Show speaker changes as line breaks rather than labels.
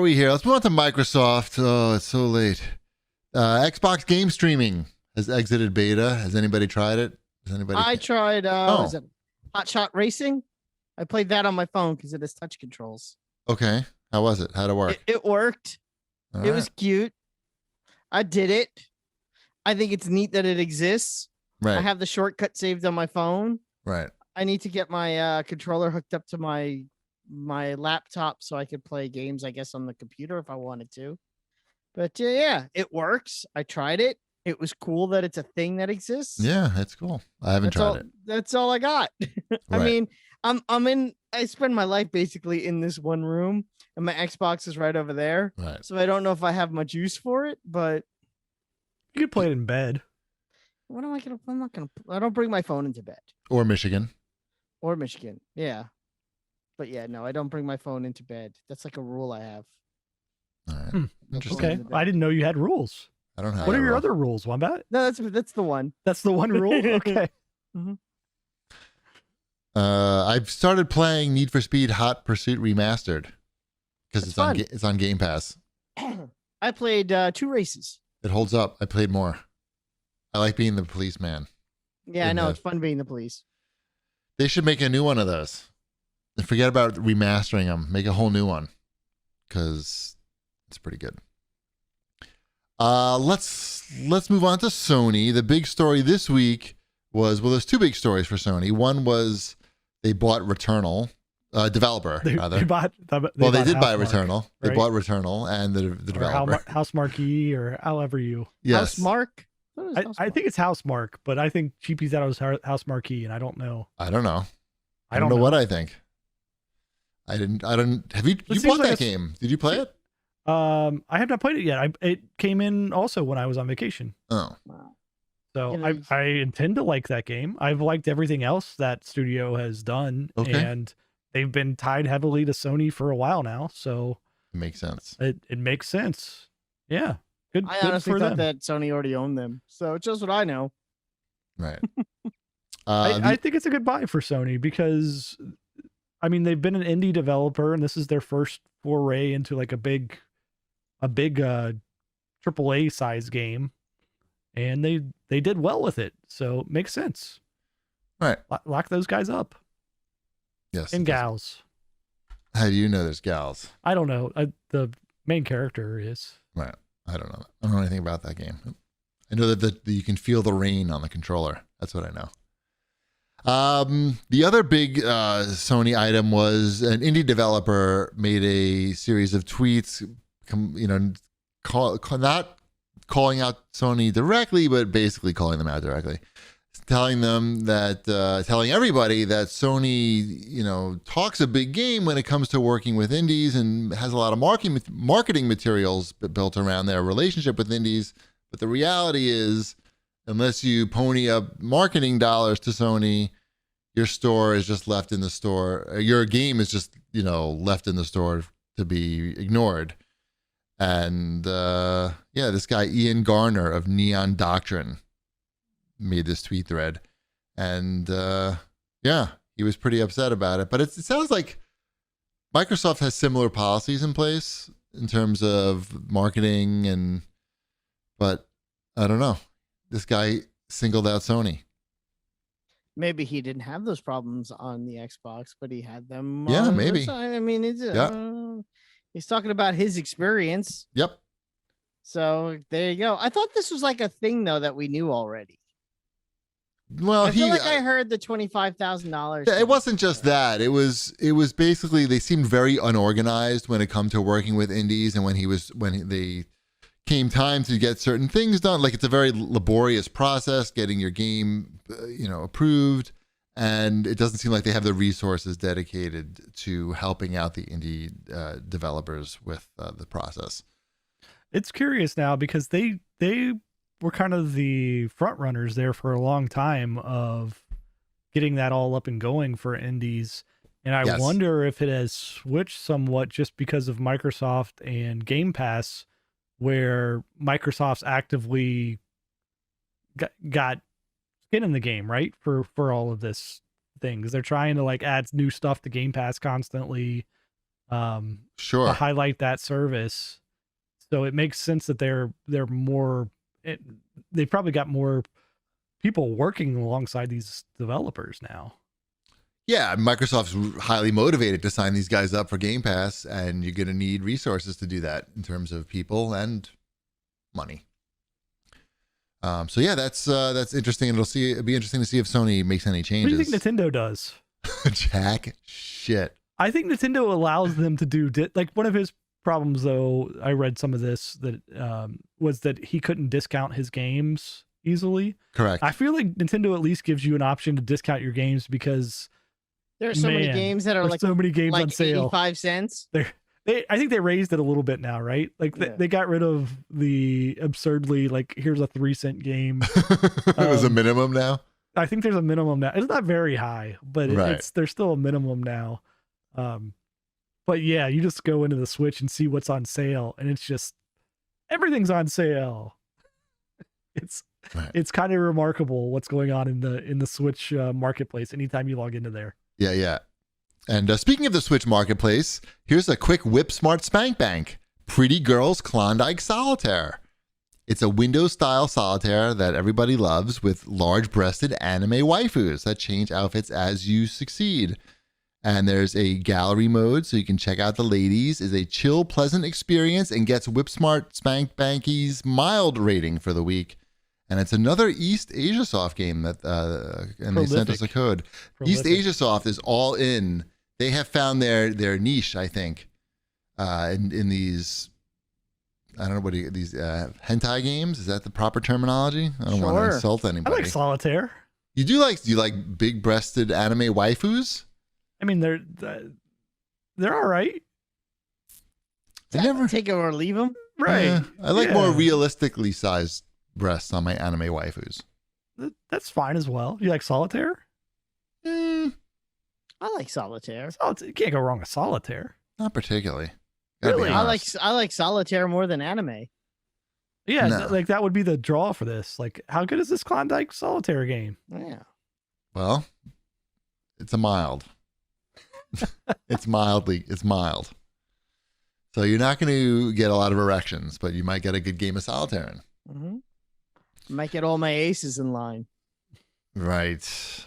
we here? Let's move on to Microsoft. Oh, it's so late. Xbox game streaming has exited beta. Has anybody tried it?
I tried,
Oh.
is it Hot Shot Racing? I played that on my phone because it has touch controls.
Okay. How was it? How'd it work?
It worked.
All
It was cute. I did it. I think it's neat that it exists.
right.
I have the shortcut saved on my phone.
Right.
I need to get my controller hooked up to my laptop so I could play games, I guess, on the computer if I wanted to. But yeah, it works. I tried it. It was cool that it's a thing that exists.
Yeah, that's cool. I haven't tried it.
That's all I got. I
Right.
mean, I spend my life basically in this one room, and my Xbox is right over there.
Right.
So I don't know if I have much use for it, but
You could play it in bed.
what am I gonna? I'm not gonna. I don't bring my phone into bed
Or Michigan.
or Michigan. Yeah, but yeah, no, I don't bring my phone into bed. That's like a rule I have.
All right.
Hmm.
Interesting.
Okay. I didn't know you had rules.
I don't have
What
that
are your
rule.
other rules, Wombat?
No, that's the one.
That's the one rule? Okay.
I've started playing Need for Speed Hot Pursuit Remastered because
That's
it's on
fun.
it's on Game Pass.
I played 2 races.
It holds up. I played more. I like being the policeman.
Yeah, I
In
know
the-
it's fun being the police.
They should make a new one of those. And forget about remastering them. Make a whole new one because it's pretty good. Let's move on to Sony. The big story this week was, well, there's 2 big stories for Sony. One was they bought Returnal, developer rather.
They
did buy
Housemarque,
Returnal. They
right?
bought Returnal and the
Or
developer.
House Marquee, or however you.
Yes.
House Mark.
I think it's Housemark, but I think GP's out was House Marquee, and I don't know.
I don't know.
I don't know
what I think. I don't. Have you
seems
bought
like
that game? Did you play it?
I have not played it yet. It came in also when I was on vacation.
Oh.
So
You know,
I intend to like that game. I've liked everything else that studio has done,
Okay.
and they've been tied heavily to Sony for a while now. So
It makes sense.
it makes sense. Yeah, good.
I
good
honestly
for
thought
them.
that Sony already owned them. So it's just what I know.
Right.
I think it's a good buy for Sony because, I mean, they've been an indie developer, and this is their first foray into like a big AAA size game, and they did well with it. So it makes sense.
Right.
Lock those guys up.
Yes.
And
it does.
gals.
How do you know there's gals?
I don't know. The main character is.
Right. I don't know. I don't know anything about that game. I know that you can feel the rain on the controller. That's what I know. The other big Sony item was an indie developer made a series of tweets, not calling out Sony directly, but basically calling them out directly, telling everybody that Sony, talks a big game when it comes to working with indies and has a lot of marketing materials built around their relationship with indies. But the reality is, unless you pony up marketing dollars to Sony, your store is just left in the store. Your game is just, left in the store to be ignored. And this guy, Ian Garner of Neon Doctrine, made this tweet thread. And he was pretty upset about it. But it sounds like Microsoft has similar policies in place in terms of marketing but I don't know. This guy singled out Sony.
Maybe he didn't have those problems on the Xbox, but he had them.
Yeah,
on
maybe.
the side. I mean, he's talking about his experience.
Yep.
So there you go. I thought this was like a thing though that we knew already.
Well,
I feel like I heard the $25,000.
It wasn't just that. It was basically they seemed very unorganized when it come to working with indies, and when they came time to get certain things done. Like, it's a very laborious process getting your game, approved, and it doesn't seem like they have the resources dedicated to helping out the indie developers with the process.
It's curious now because they were kind of the front runners there for a long time of getting that all up and going for indies. And I wonder if it has switched somewhat just because of Microsoft and Game Pass, where Microsoft's actively got skin in the game, right? For all of this things. They're trying to add new stuff to Game Pass constantly.
Sure.
to highlight that service. So it makes sense that they're more. They've probably got more people working alongside these developers now.
Yeah, Microsoft's highly motivated to sign these guys up for Game Pass, and you're going to need resources to do that in terms of people and money. So yeah, that's interesting. It'll be interesting to see if Sony makes any changes.
What do you think Nintendo does?
Jack shit.
I think Nintendo allows them to do like one of his problems, though. I read some of this that was that he couldn't discount his games easily.
Correct.
I feel like Nintendo at least gives you an option to discount your games because
there are so many games that are like
so many games on sale.
85 cents.
I think they raised it a little bit now, right? Like they got rid of the absurdly like here's a 3-cent game.
There's a minimum now.
I think there's a minimum now. It's not very high, but there's still a minimum now. But yeah, you just go into the Switch and see what's on sale, and it's just everything's on sale. It's kind of remarkable what's going on in the Switch marketplace anytime you log into there.
Yeah. And speaking of the Switch marketplace, here's a quick Whip Smart Spank Bank. Pretty Girls Klondike Solitaire. It's a Windows-style solitaire that everybody loves with large-breasted anime waifus that change outfits as you succeed. And there's a gallery mode so you can check out the ladies. It's a chill, pleasant experience and gets Whip Smart Spank Banky's mild rating for the week. And it's another East Asia Soft game that and they sent us a code. East Asia Soft is all in. They have found their niche, I think, in these. I don't know these hentai games. Is that the proper terminology? I don't want to insult anybody.
I like solitaire.
Do you like big-breasted anime waifus?
I mean, they're all right.
I never
take them or leave them.
Right.
I like more realistically sized breasts on my anime waifus.
That's fine as well. You like solitaire?
I like solitaire.
You can't go wrong with solitaire.
Not particularly.
Really?
I like solitaire more than anime.
Yeah, like that would be the draw for this. Like, how good is this Klondike solitaire game?
Yeah.
Well, it's a mild. It's mild. So you're not going to get a lot of erections, but you might get a good game of solitaire in.
Mm-hmm. Might get all my aces in line.
Right.